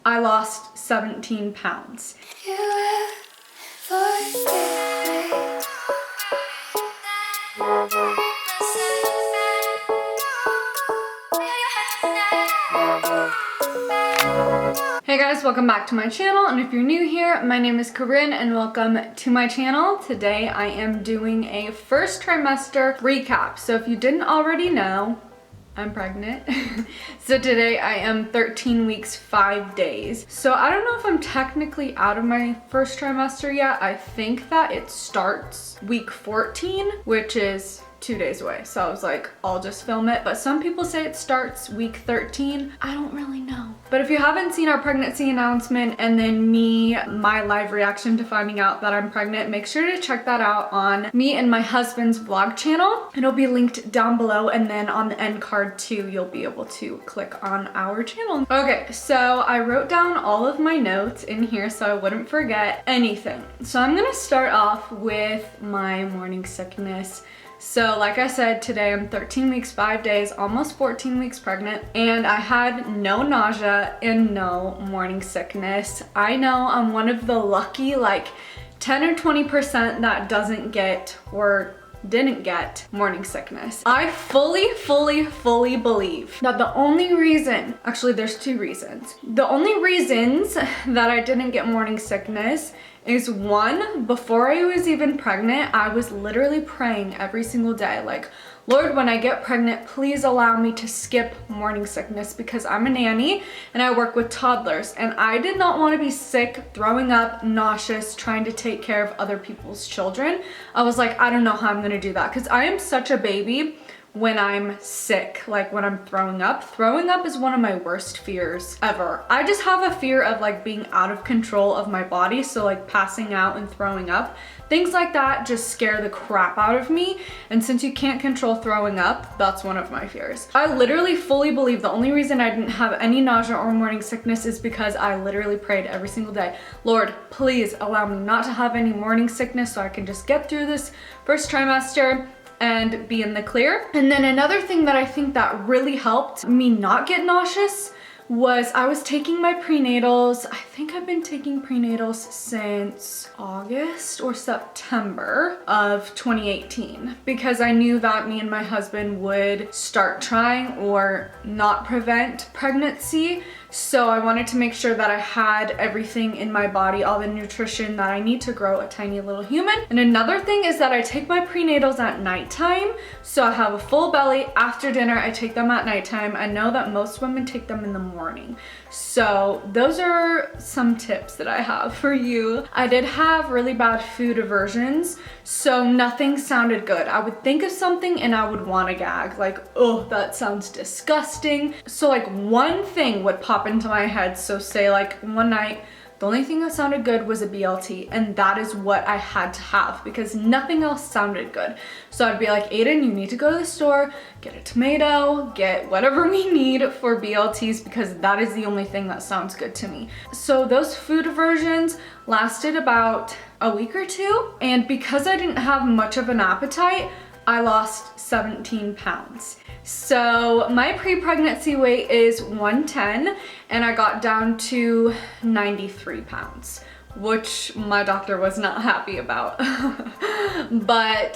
I lost 17 pounds. Hey guys, welcome back to my channel, and if you're new here, my name is Corinne and welcome to my channel. Today I am doing a first trimester recap. So if you didn't already know, I'm pregnant. So today I am 13 weeks, 5 days. So I don't know if I'm technically out of my first trimester yet. I think that it starts week 14, which is 2 days away. So I was like, I'll just film it. But some people say it starts week 13. I don't really know. But if you haven't seen our pregnancy announcement and then my live reaction to finding out that I'm pregnant, make sure to check that out on me and my husband's vlog channel. It'll be linked down below, and then on the end card too, you'll be able to click on our channel. Okay, so I wrote down all of my notes in here so I wouldn't forget anything. So I'm gonna start off with my morning sickness. So like I said, today I'm 13 weeks, 5 days, almost 14 weeks pregnant, and I had no nausea and no morning sickness. I know I'm one of the lucky like 10 or 20% that doesn't get or didn't get morning sickness. I fully believe that the only reason, actually there's two reasons. The only reasons that I didn't get morning sickness is one, before I was even pregnant, I was literally praying every single day, like, Lord, when I get pregnant, please allow me to skip morning sickness, because I'm a nanny and I work with toddlers and I did not want to be sick, throwing up, nauseous, trying to take care of other people's children. I was like, I don't know how I'm gonna do that, because I am such a baby when I'm sick, like when I'm throwing up. Throwing up is one of my worst fears ever. I just have a fear of like being out of control of my body, so like passing out and throwing up. Things like that just scare the crap out of me, and since you can't control throwing up, that's one of my fears. I literally fully believe the only reason I didn't have any nausea or morning sickness is because I literally prayed every single day, Lord, please allow me not to have any morning sickness so I can just get through this first trimester and be in the clear. And then another thing that I think that really helped me not get nauseous was I was taking my prenatals. I think I've been taking prenatals since August or September of 2018, because I knew that me and my husband would start trying or not prevent pregnancy. So I wanted to make sure that I had everything in my body, all the nutrition that I need to grow a tiny little human. And another thing is that I take my prenatals at nighttime. So I have a full belly. After dinner, I take them at nighttime. I know that most women take them in the morning. So those are some tips that I have for you. I did have really bad food aversions, so nothing sounded good. I would think of something and I would want to gag, like, oh, that sounds disgusting. So like one thing would pop into my head. So say like one night, the only thing that sounded good was a BLT, and that is what I had to have because nothing else sounded good. So I'd be like, Aiden, you need to go to the store, get a tomato, get whatever we need for BLTs, because that is the only thing that sounds good to me. So those food aversions lasted about a week or two, and because I didn't have much of an appetite, I lost 17 pounds. So my pre-pregnancy weight is 110 and I got down to 93 pounds, which my doctor was not happy about. But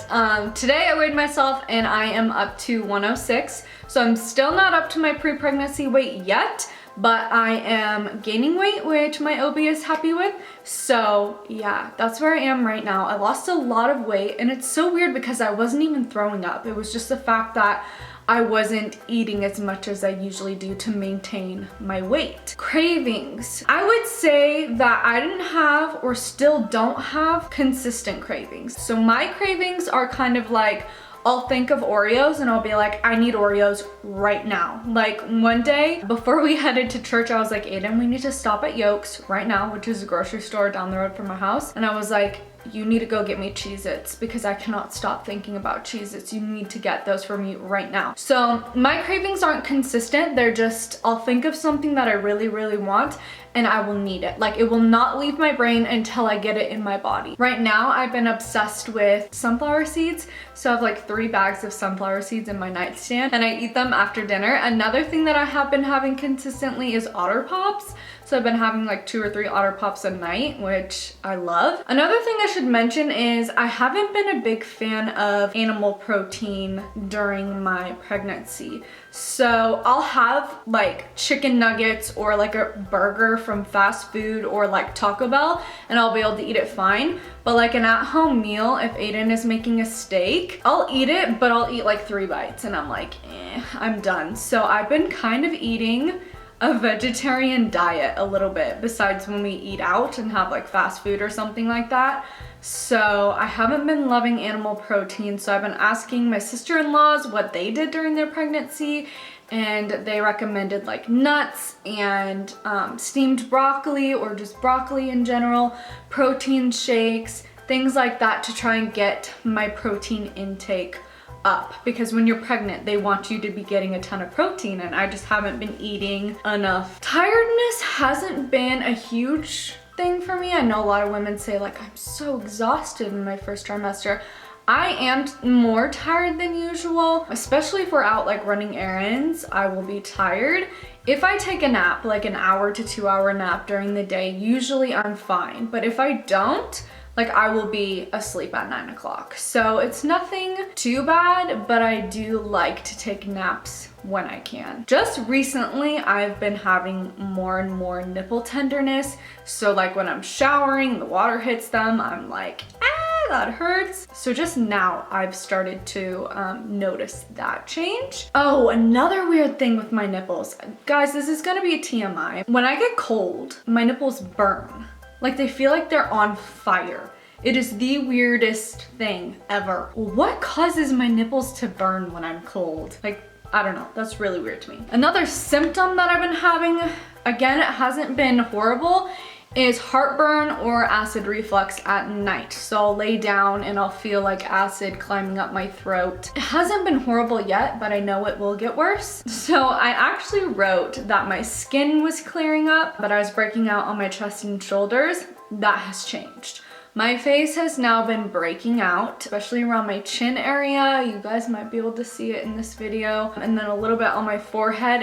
today I weighed myself and I am up to 106. So I'm still not up to my pre-pregnancy weight yet, but I am gaining weight, which my OB is happy with. So yeah, that's where I am right now. I lost a lot of weight, and it's so weird because I wasn't even throwing up. It was just the fact that I wasn't eating as much as I usually do to maintain my weight. Cravings. I would say that I didn't have, or still don't have, consistent cravings. So my cravings are kind of like, I'll think of Oreos and I'll be like, I need Oreos right now. Like one day before we headed to church, I was like, Aiden, we need to stop at Yolks right now, which is a grocery store down the road from my house. And I was like, you need to go get me Cheez-Its because I cannot stop thinking about Cheez-Its. You need to get those for me right now. So my cravings aren't consistent. They're just, I'll think of something that I really want and I will need it. Like, it will not leave my brain until I get it in my body. Right now, I've been obsessed with sunflower seeds. So I have like 3 bags of sunflower seeds in my nightstand and I eat them after dinner. Another thing that I have been having consistently is Otter Pops. So I've been having like 2 or 3 Otter Pops a night, which I love. Another thing I should mention is I haven't been a big fan of animal protein during my pregnancy. So I'll have like chicken nuggets or like a burger from fast food or like Taco Bell, and I'll be able to eat it fine. But like an at-home meal, if Aiden is making a steak, I'll eat it, but I'll eat like 3 bites and I'm like, I'm done. So I've been kind of eating a vegetarian diet a little bit, besides when we eat out and have like fast food or something like that. So I haven't been loving animal protein, so I've been asking my sister-in-laws what they did during their pregnancy, and they recommended like nuts and steamed broccoli, or just broccoli in general, protein shakes, things like that, to try and get my protein intake up, because when you're pregnant they want you to be getting a ton of protein, and I just haven't been eating enough. Tiredness hasn't been a huge thing for me. I know a lot of women say like, I'm so exhausted in my first trimester. I am more tired than usual, especially if we're out like running errands. I will be tired. If I take a nap, like an hour to 2 hour nap during the day, usually I'm fine. But if I don't, like I will be asleep at 9 o'clock. So it's nothing too bad, but I do like to take naps when I can. Just recently, I've been having more and more nipple tenderness. So like when I'm showering, the water hits them, I'm like, that hurts. So just now I've started to notice that change. Oh, another weird thing with my nipples. Guys, this is gonna be a TMI. When I get cold, my nipples burn. Like they feel like they're on fire. It is the weirdest thing ever. What causes my nipples to burn when I'm cold? Like, I don't know, that's really weird to me. Another symptom that I've been having, again, it hasn't been horrible, is heartburn or acid reflux at night. So I'll lay down and I'll feel like acid climbing up my throat. It hasn't been horrible yet, but I know it will get worse. So I actually wrote that my skin was clearing up, but I was breaking out on my chest and shoulders. That has changed. My face has now been breaking out, especially around my chin area. You guys might be able to see it in this video. And then a little bit on my forehead.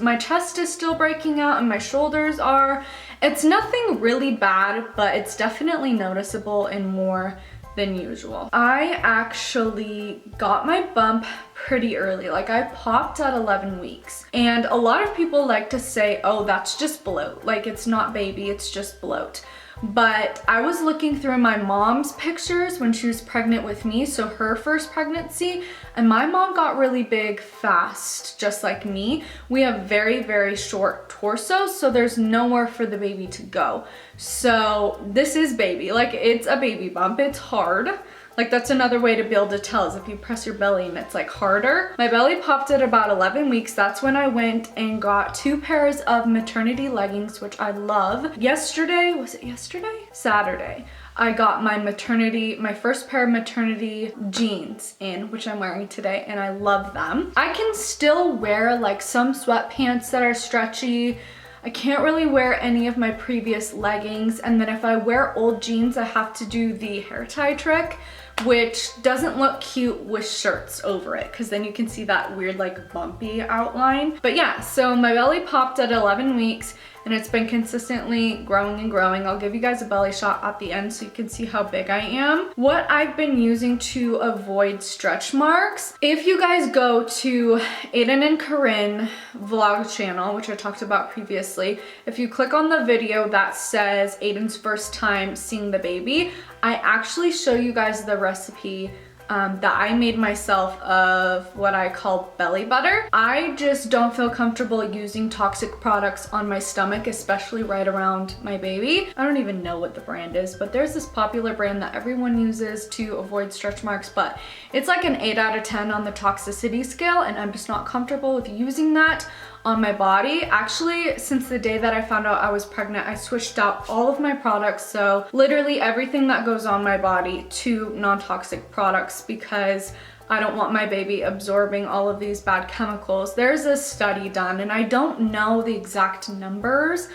My chest is still breaking out and my shoulders are. It's nothing really bad, but it's definitely noticeable and more than usual. I actually got my bump pretty early. Like I popped at 11 weeks. And a lot of people like to say, oh, that's just bloat. Like it's not baby, it's just bloat. But I was looking through my mom's pictures when she was pregnant with me, so her first pregnancy, and my mom got really big fast, just like me. We have very, very short torsos, so there's nowhere for the baby to go. So this is baby, like it's a baby bump, it's hard. Like that's another way to be able to tell is if you press your belly and it's like harder. My belly popped at about 11 weeks. That's when I went and got 2 pairs of maternity leggings, which I love. Yesterday, was it yesterday? Saturday. I got my first pair of maternity jeans in, which I'm wearing today, and I love them. I can still wear like some sweatpants that are stretchy. I can't really wear any of my previous leggings, and then if I wear old jeans, I have to do the hair tie trick, which doesn't look cute with shirts over it, because then you can see that weird like bumpy outline. But yeah, so my belly popped at 11 weeks and it's been consistently growing and growing. I'll give you guys a belly shot at the end so you can see how big I am. What I've been using to avoid stretch marks, if you guys go to Aiden and Corinne vlog channel, which I talked about previously, if you click on the video that says Aiden's first time seeing the baby, I actually show you guys the recipe that I made myself of what I call belly butter. I just don't feel comfortable using toxic products on my stomach, especially right around my baby. I don't even know what the brand is, but there's this popular brand that everyone uses to avoid stretch marks, but it's like an 8 out of 10 on the toxicity scale, and I'm just not comfortable with using that on my body. Actually, since the day that I found out I was pregnant, I switched out all of my products, so literally everything that goes on my body, to non-toxic products, because I don't want my baby absorbing all of these bad chemicals. There's a study done, and I don't know the exact numbers,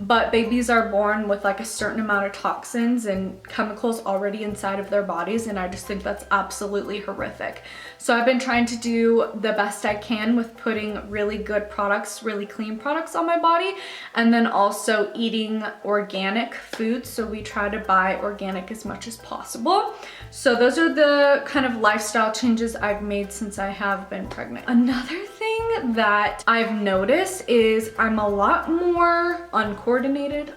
but babies are born with like a certain amount of toxins and chemicals already inside of their bodies, and I just think that's absolutely horrific. So I've been trying to do the best I can with putting really good products, really clean products on my body, and then also eating organic foods. So we try to buy organic as much as possible. So those are the kind of lifestyle changes I've made since I have been pregnant. Another thing that I've noticed is I'm a lot more uncoordinated.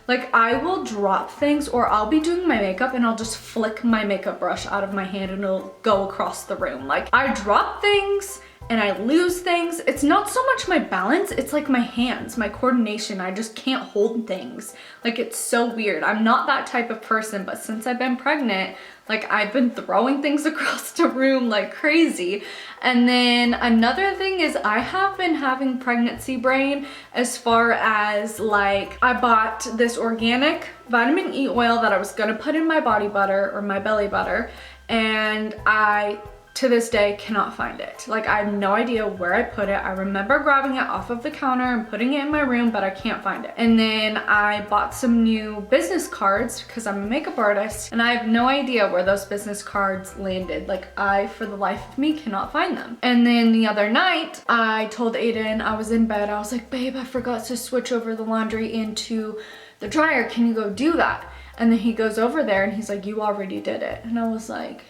Like I will drop things, or I'll be doing my makeup and I'll just flick my makeup brush out of my hand and it'll go across the room. Like I drop things and I lose things. It's not so much my balance, it's like my hands, my coordination. I just can't hold things. Like it's so weird. I'm not that type of person, but since I've been pregnant, like I've been throwing things across the room like crazy. And then another thing is I have been having pregnancy brain, as far as like I bought this organic vitamin E oil that I was gonna put in my body butter or my belly butter, and I to this day cannot find it. Like I have no idea where I put it. I remember grabbing it off of the counter and putting it in my room, but I can't find it. And then I bought some new business cards because I'm a makeup artist, and I have no idea where those business cards landed. Like I, for the life of me, cannot find them. And then the other night I told Aiden, I was in bed, I was like, babe, I forgot to switch over the laundry into the dryer. Can you go do that? And then he goes over there and he's like, you already did it. And I was like,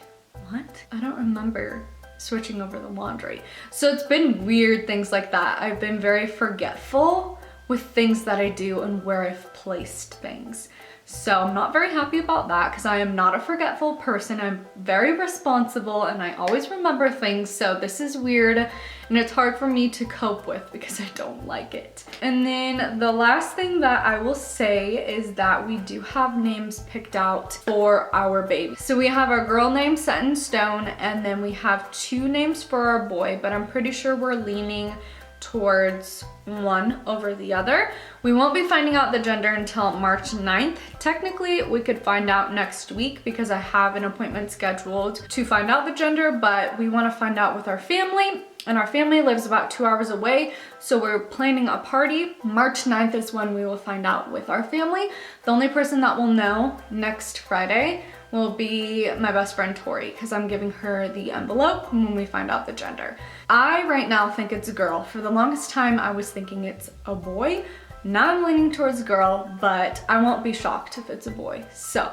what? I don't remember switching over the laundry. So it's been weird things like that. I've been very forgetful with things that I do and where I've placed things. So I'm not very happy about that because I am not a forgetful person. I'm very responsible and I always remember things. So this is weird and it's hard for me to cope with because I don't like it. And then the last thing that I will say is that we do have names picked out for our baby. So we have our girl name set in stone, and then we have 2 names for our boy, but I'm pretty sure we're leaning towards one over the other. We won't be finding out the gender until March 9th. Technically, we could find out next week because I have an appointment scheduled to find out the gender, but we want to find out with our family, and our family lives about 2 hours away, so we're planning a party. March 9th is when we will find out with our family. The only person that will know next Friday will be my best friend Tori, because I'm giving her the envelope when we find out the gender. I right now think it's a girl. For the longest time I was thinking it's a boy. Now I'm leaning towards girl, but I won't be shocked if it's a boy. So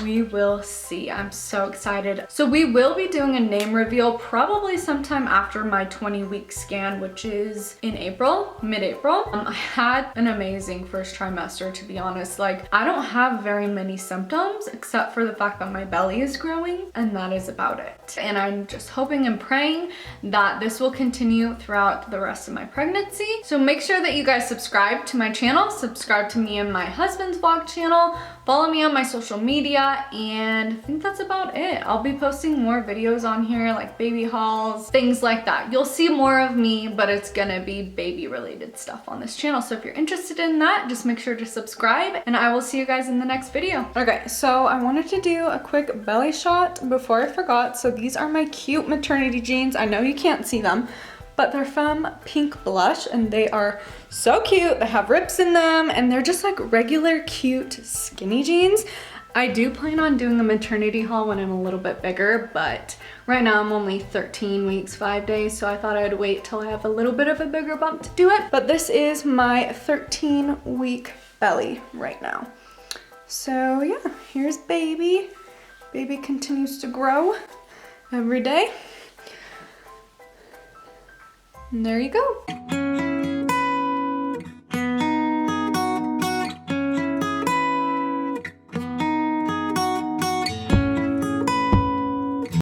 we will see. I'm so excited. So we will be doing a name reveal probably sometime after my 20-week scan, which is in April, mid-April. I had an amazing first trimester, to be honest. Like I don't have very many symptoms except for the fact that my belly is growing, and that is about it. And I'm just hoping and praying that this will continue throughout the rest of my pregnancy. So make sure that you guys subscribe to my channel, subscribe to me and my husband's vlog channel, follow me on my social media, and I think that's about it. I'll be posting more videos on here, like baby hauls, things like that. You'll see more of me, but it's gonna be baby related stuff on this channel. So if you're interested in that, just make sure to subscribe, and I will see you guys in the next video. Okay, so I wanted to do a quick belly shot before I forgot. So these are my cute maternity jeans. I know you can't see them, but they're from Pink Blush and they are so cute. They have rips in them and they're just like regular cute skinny jeans. I do plan on doing a maternity haul when I'm a little bit bigger, but right now I'm only 13 weeks, 5 days, so I thought I'd wait till I have a little bit of a bigger bump to do it. But this is my 13-week belly right now. So yeah, here's baby. Baby continues to grow every day. And there you go.